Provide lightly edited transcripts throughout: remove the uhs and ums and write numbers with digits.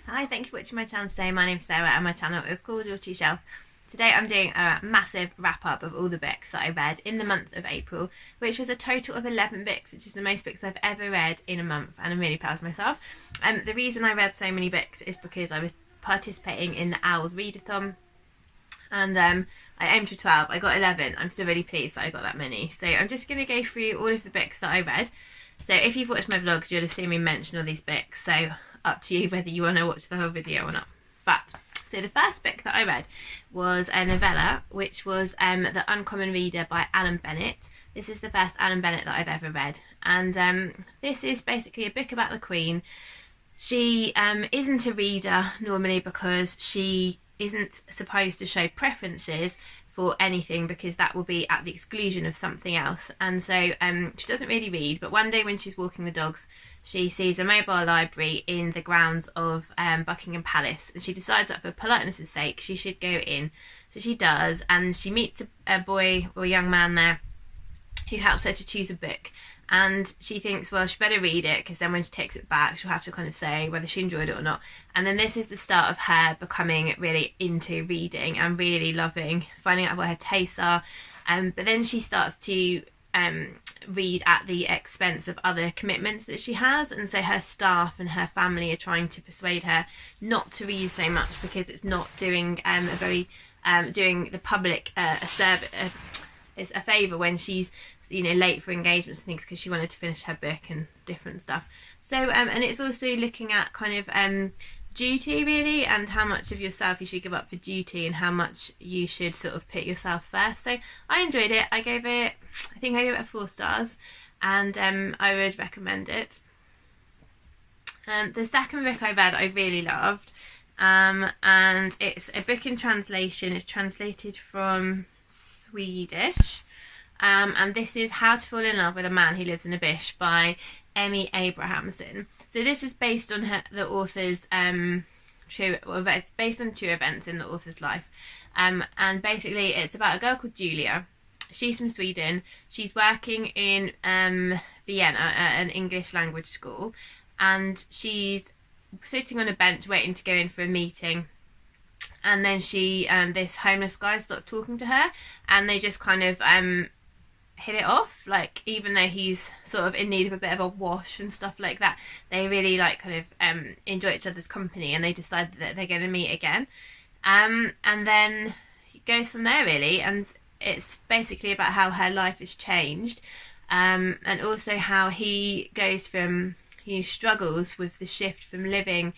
Hi, thank you for watching my channel today. My name's Sarah and my channel is called Your Two Shelf. Today I'm doing a massive wrap up of all the books that I read in the month of April, which was a total of 11 books, which is the most books I've ever read in a month, and I'm really proud of myself. The reason I read so many books is because I was participating in the Owls Readathon, and I aimed for 12, I got 11. I'm still really pleased that I got that many. So I'm just going to go through all of the books that I read. So if you've watched my vlogs, you'll have seen me mention all these books, so up to you whether you want to watch the whole video or not. But so the first book that I read was a novella, which was The Uncommon Reader by Alan Bennett. This is the first Alan Bennett that I've ever read, and this is basically a book about the Queen. She isn't a reader normally because she isn't supposed to show preferences for anything, because that will be at the exclusion of something else, and so she doesn't really read. But one day when she's walking the dogs, she sees a mobile library in the grounds of Buckingham Palace, and she decides that for politeness' sake she should go in. So she does, and she meets a boy or a young man there who helps her to choose a book, and she thinks, well, she better read it, because then when she takes it back she'll have to kind of say whether she enjoyed it or not. And then this is the start of her becoming really into reading and really loving, finding out what her tastes are, but then she starts to read at the expense of other commitments that she has, and so her staff and her family are trying to persuade her not to read so much, because it's not doing doing the public a favour when she's late for engagements and things, because she wanted to finish her book and different stuff. So and it's also looking at kind of duty really, and how much of yourself you should give up for duty, and how much you should sort of put yourself first. So I enjoyed it. I think I gave it 4 stars, and I would recommend it. The second book I read I really loved, and it's a book in translation. It's translated from Swedish. And this is How to Fall in Love with a Man Who Lives in a Bush by Emmy Abrahamson. So this is based on the author's it's based on 2 events in the author's life, and basically it's about a girl called Julia. She's from Sweden. She's working in Vienna at an English language school, and she's sitting on a bench waiting to go in for a meeting. And then this homeless guy starts talking to her, and they just kind of hit it off, like, even though he's sort of in need of a bit of a wash and stuff like that, they really enjoy each other's company, and they decide that they're going to meet again, and then it goes from there really. And it's basically about how her life has changed, and also how he struggles with the shift from living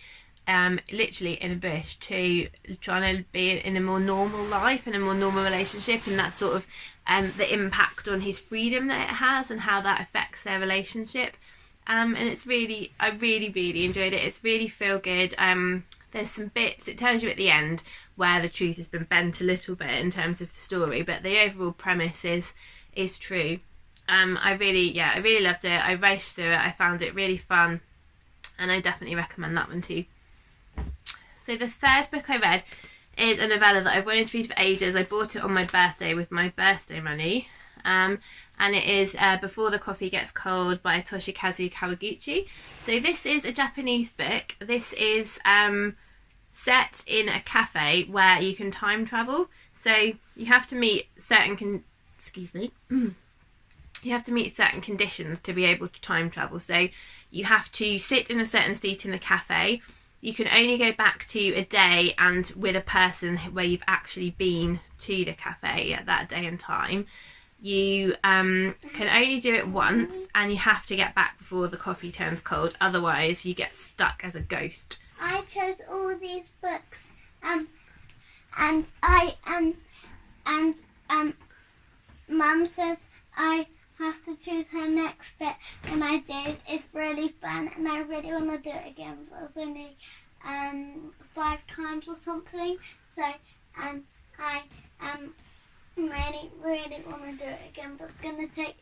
literally in a bush to trying to be in a more normal life and a more normal relationship, and that sort of the impact on his freedom that it has, and how that affects their relationship. And it's really, I really enjoyed it. It's really feel good. There's some bits, it tells you at the end where the truth has been bent a little bit in terms of the story, but the overall premise is true. I really loved it. I raced through it. I found it really fun, and I definitely recommend that one too. So the third book I read is a novella that I've wanted to read for ages. I bought it on my birthday with my birthday money, and it is Before the Coffee Gets Cold by Toshikazu Kawaguchi. So this is a Japanese book. This is set in a cafe where you can time travel. So you have to meet certain you have to meet certain conditions to be able to time travel. So you have to sit in a certain seat in the cafe. You can only go back to a day and with a person where you've actually been to the cafe at that day and time. You can only do it once, and you have to get back before the coffee turns cold, otherwise you get stuck as a ghost. I chose all these books, and Mum says I have to choose her next bit, and I did. It's really fun, and I really want to do it again, but it was only 5 times or something, so I really want to do it again, but it's going to take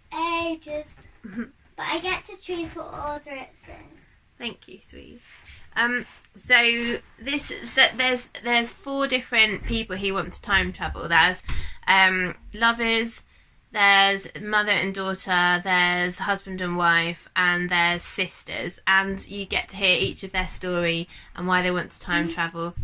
ages. But I get to choose what order it's in. Thank you, sweetie. So there's 4 different people who want to time travel. There's lovers, there's mother and daughter, there's husband and wife, and there's sisters, and you get to hear each of their story and why they want to time travel.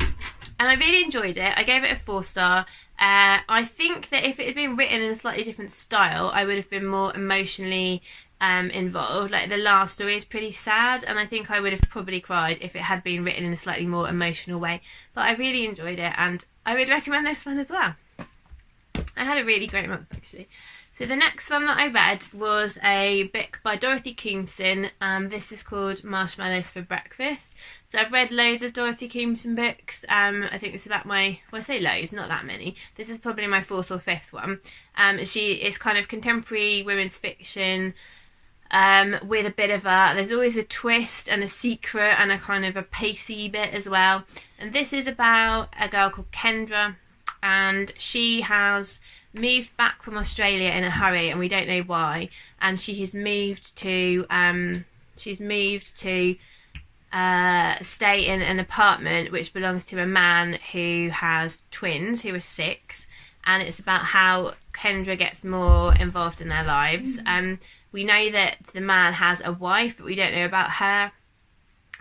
And I really enjoyed it. I gave it a 4-star. I think that if it had been written in a slightly different style, I would have been more emotionally involved. Like, the last story is pretty sad, and I think I would have probably cried if it had been written in a slightly more emotional way. But I really enjoyed it, and I would recommend this one as well. I had a really great month, actually. So the next one that I read was a book by Dorothy Koomson. This is called Marshmallows for Breakfast. So I've read loads of Dorothy Koomson books. I think it's about my, well, I say loads, not that many. This is probably my 4th or 5th one. She is kind of contemporary women's fiction with a bit of there's always a twist and a secret and a kind of a pacey bit as well. And this is about a girl called Kendra, and she has moved back from Australia in a hurry, and we don't know why. And she has moved to stay in an apartment which belongs to a man who has twins who are 6, and it's about how Kendra gets more involved in their lives. We know that the man has a wife, but we don't know about her.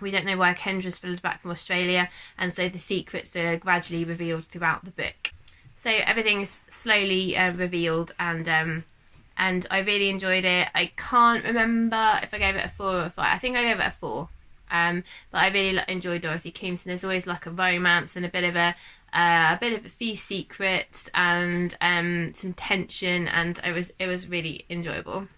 We don't know why Kendra's flown back from Australia, and so the secrets are gradually revealed throughout the book. So everything is slowly revealed, and I really enjoyed it. I can't remember if I gave it a 4 or a 5. I think I gave it a 4. But I really enjoyed Dorothy Koomson. There's always like a romance and a bit of a few secrets and some tension, and it was really enjoyable.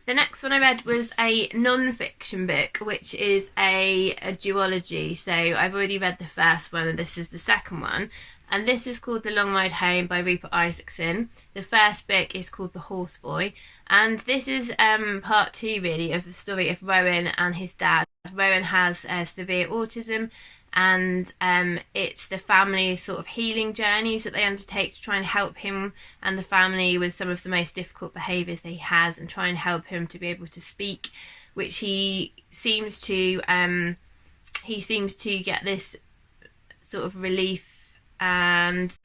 The next one I read was a non-fiction book, which is a duology. So I've already read the first one, and this is the second one. And this is called The Long Ride Home by Rupert Isaacson. The first book is called The Horse Boy. And this is part 2, really, of the story of Rowan and his dad. Rowan has severe autism, and it's the family's sort of healing journeys that they undertake to try and help him and the family with some of the most difficult behaviours that he has, and try and help him to be able to speak, which he seems to get this sort of relief and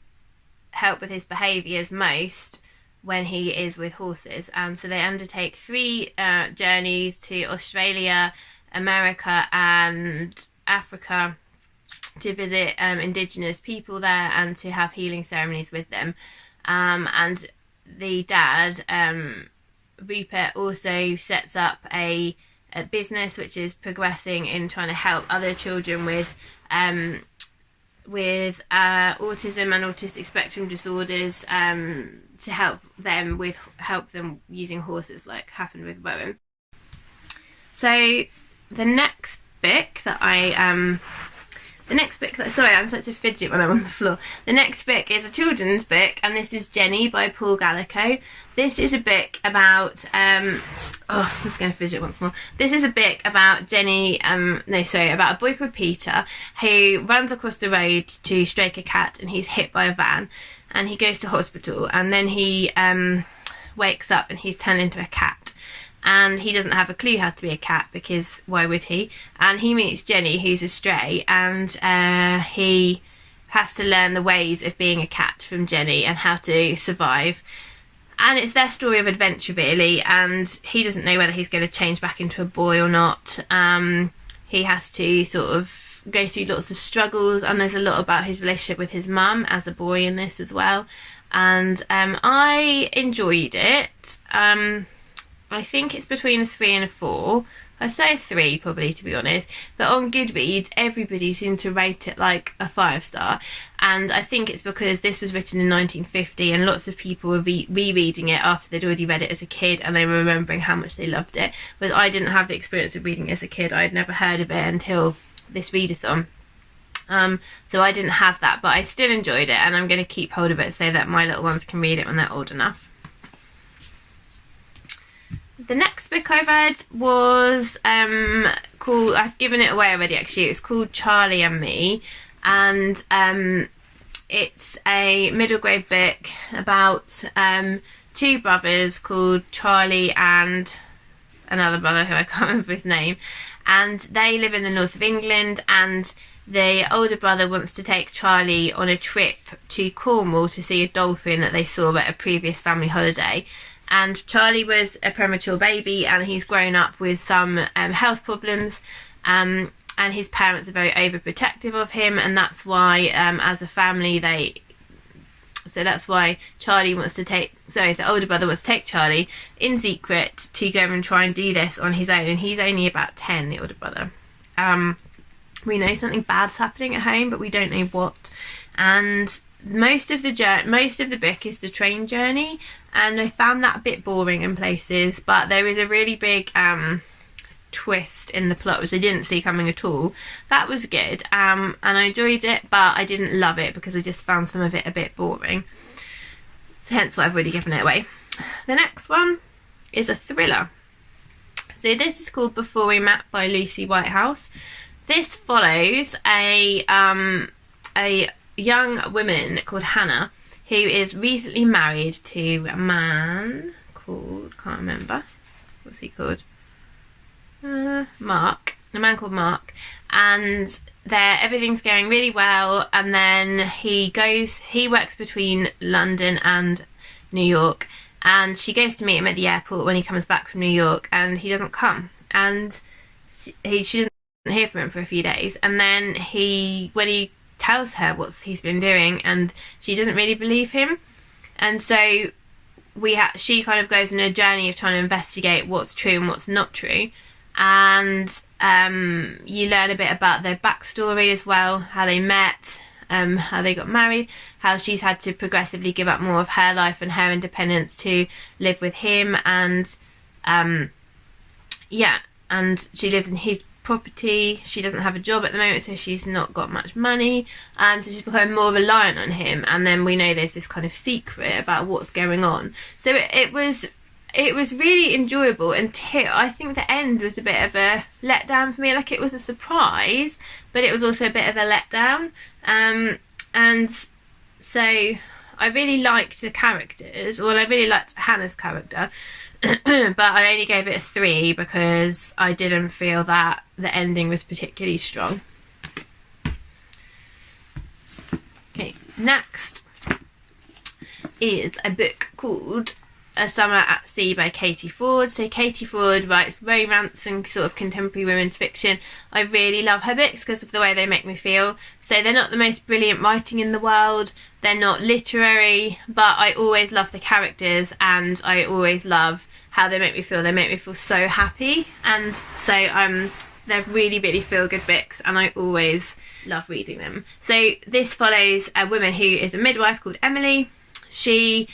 help with his behaviours most when he is with horses. And so they undertake 3 journeys to Australia, America and Africa to visit indigenous people there and to have healing ceremonies with them. And the dad, Rupert, also sets up a business which is progressing in trying to help other children with autism and autistic spectrum disorders, to help them using horses, like happened with Rowan. So the next book that sorry, I'm such a fidget when I'm on the floor. The next book is a children's book, and this is Jennie by Paul Gallico. This is a book about I'm just going to fidget once more. This is a book about about a boy called Peter who runs across the road to stroke a cat, and he's hit by a van, and he goes to hospital, and then he wakes up and he's turned into a cat. And he doesn't have a clue how to be a cat, because why would he? And he meets Jennie, who's a stray, and he has to learn the ways of being a cat from Jennie and how to survive. And it's their story of adventure, really, and he doesn't know whether he's going to change back into a boy or not. He has to sort of go through lots of struggles, and there's a lot about his relationship with his mum as a boy in this as well. And I enjoyed it. I think it's between a 3 and a 4. I'd say a 3 probably, to be honest. But on Goodreads, everybody seemed to rate it like a 5-star. And I think it's because this was written in 1950, and lots of people were rereading it after they'd already read it as a kid, and they were remembering how much they loved it. But I didn't have the experience of reading it as a kid. I had never heard of it until this readathon. So I didn't have that, but I still enjoyed it, and I'm going to keep hold of it so that my little ones can read it when they're old enough. The next book I read was called, I've given it away already actually, it's called Charlie and Me, and it's a middle grade book about 2 brothers called Charlie and another brother who I can't remember his name, and they live in the north of England, and the older brother wants to take Charlie on a trip to Cornwall to see a dolphin that they saw at a previous family holiday. And Charlie was a premature baby, and he's grown up with some health problems, and his parents are very overprotective of him, and that's why as a family that's why Charlie wants to the older brother wants to take Charlie in secret to go and try and do this on his own. And he's only about 10, the older brother. We know something bad's happening at home, but we don't know what. And most of the book is the train journey, and I found that a bit boring in places, but there is a really big twist in the plot which I didn't see coming at all. That was good, and I enjoyed it, but I didn't love it because I just found some of it a bit boring, so hence why I've already given it away. The next one is a thriller. So this is called Before We Met by Lucie Whitehouse. This follows a young woman called Hannah, who is recently married to a man called, can't remember, what's he called? Mark. A man called Mark. And everything's going really well, and then he works between London and New York, and she goes to meet him at the airport when he comes back from New York, and he doesn't come, and she doesn't hear from him for a few days, and then when he tells her what he's been doing, and she doesn't really believe him, and so she kind of goes on a journey of trying to investigate what's true and what's not true, and you learn a bit about their backstory as well, how they met, how they got married, how she's had to progressively give up more of her life and her independence to live with him, and and she lives in his property. She doesn't have a job at the moment, so she's not got much money, so she's become more reliant on him, and then we know there's this kind of secret about what's going on. So it was really enjoyable until I think the end was a bit of a letdown for me. Like, it was a surprise, but it was also a bit of a letdown, and so I really liked the characters. Well, I really liked Hannah's character, but I only gave it a 3 because I didn't feel that the ending was particularly strong. Okay, next is a book called A Summer at Sea by Katie Fforde. So Katie Fforde writes romance and sort of contemporary women's fiction. I really love her books because of the way they make me feel. So they're not the most brilliant writing in the world, they're not literary, but I always love the characters, and I always love how they make me feel. They make me feel so happy, and so they're really, really feel good books, and I always love reading them. So this follows a woman who is a midwife called Emily. She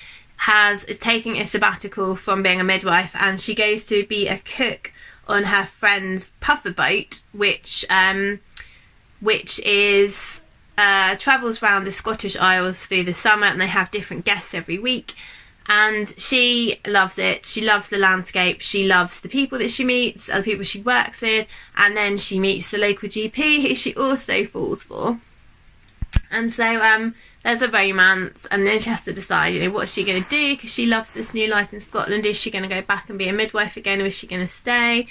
is taking a sabbatical from being a midwife, and she goes to be a cook on her friend's puffer boat, which is travels around the Scottish Isles through the summer, and they have different guests every week. And she loves it. She loves the landscape. She loves the people that she meets, the people she works with, and then she meets the local GP, who she also falls for. And so there's a romance, and then she has to decide, what's she going to do, because she loves this new life in Scotland. Is she going to go back and be a midwife again, or is she going to stay?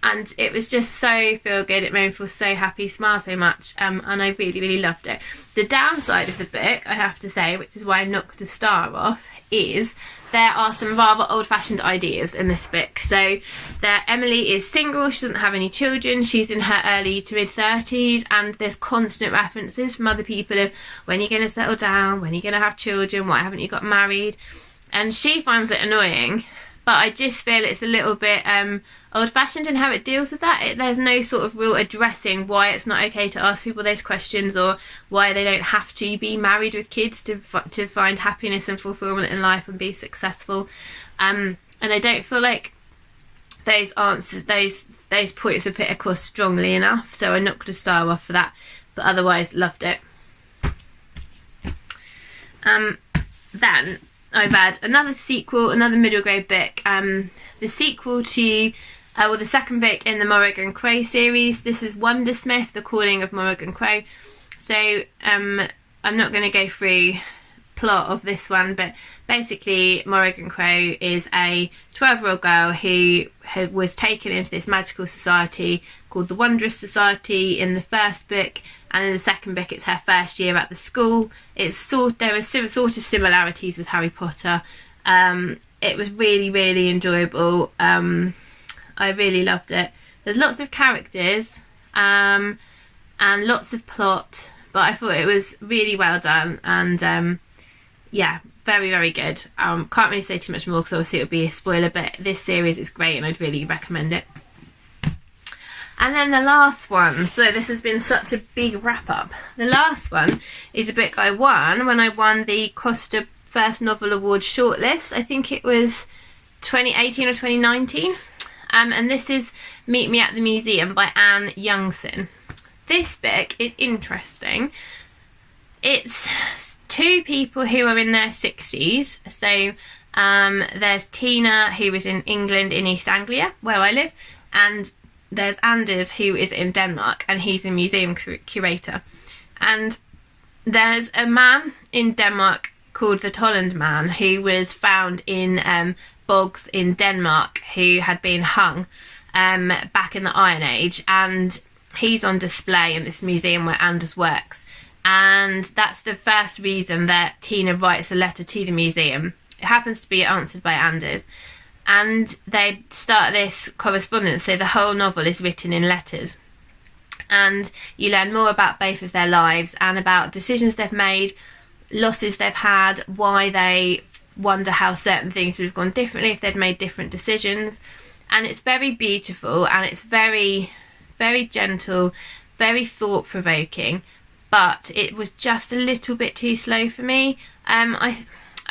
And it was just so feel good. It made me feel so happy, smile so much, and I really, really loved it. The downside of the book, I have to say, which is why I knocked a star off, is there are some rather old-fashioned ideas in this book. So Emily is single, she doesn't have any children, she's in her early to mid-30s, and there's constant references from other people of, when are you going to settle down, when are you going to have children, why haven't you got married? And she finds it annoying, but I just feel it's a little bit old-fashioned in how it deals with that. There's no sort of real addressing why it's not okay to ask people those questions, or why they don't have to be married with kids to find happiness and fulfillment in life and be successful. And I don't feel like those answers, those points are put across strongly enough, so I knocked a star off for that, but otherwise loved it. Then I read another middle grade book, the sequel to the second book in the Morrigan Crow series. This is Wundersmith, The Calling of Morrigan Crow. So I'm not going to go through plot of this one, but basically Morrigan Crow is a 12-year-old girl who was taken into this magical society called the Wondrous Society in the first book, and in the second book it's her first year at the school. There are sort of similarities with Harry Potter. It was really, really enjoyable. I really loved it. There's lots of characters and lots of plot, but I thought it was really well done, and yeah, very, very good. Can't really say too much more because obviously it would be a spoiler, but this series is great and I'd really recommend it. And then the last one, so this has been such a big wrap up. The last one is a book I won when I won the Costa First Novel Award shortlist. I think it was 2018 or 2019. And this is Meet Me at the Museum by Anne Youngson. This book is interesting. It's two people who are in their 60s. So there's Tina, who is in England, in East Anglia, where I live, and there's Anders, who is in Denmark, and he's a museum curator. And there's a man in Denmark called the Tolland Man, who was found in bogs in Denmark, who had been hung back in the Iron Age, and he's on display in this museum where Anders works. And that's the first reason that Tina writes a letter to the museum. It happens to be answered by Anders, and they start this correspondence, so the whole novel is written in letters, and you learn more about both of their lives and about decisions they've made, losses they've had, why they wonder how certain things would have gone differently if they'd made different decisions. And it's very beautiful, and it's very, very gentle, very thought-provoking, but it was just a little bit too slow for me.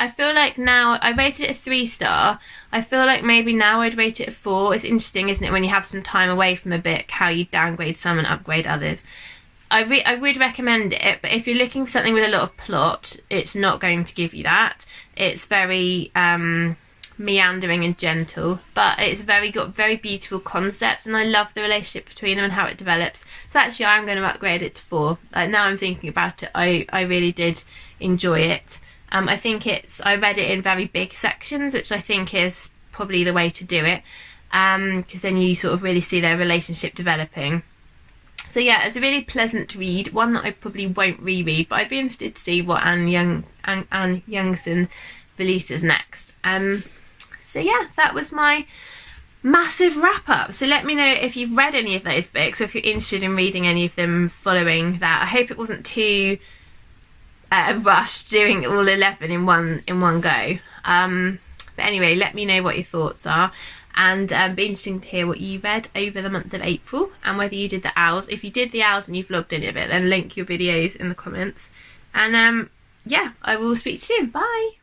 I feel like now, I rated it a 3-star. I feel like maybe now I'd rate it a 4. It's interesting, isn't it, when you have some time away from a book, how you downgrade some and upgrade others. I would recommend it, but if you're looking for something with a lot of plot, it's not going to give you that. It's very meandering and gentle, but it's got very beautiful concepts, and I love the relationship between them and how it develops. So actually I'm going to upgrade it to 4. Now I'm thinking about it, I really did enjoy it. I think I read it in very big sections, which I think is probably the way to do it, because then you sort of really see their relationship developing. So yeah, it's a really pleasant read, one that I probably won't reread, but I'd be interested to see what Anne Youngson releases next. So yeah, that was my massive wrap up. So let me know if you've read any of those books, or if you're interested in reading any of them following that. I hope it wasn't too rushed doing all 11 in one go. But anyway, let me know what your thoughts are, and be interesting to hear what you read over the month of April, and whether you did the owls. If you did the owls and you've vlogged any of it, then link your videos in the comments. And yeah, I will speak to you soon. Bye.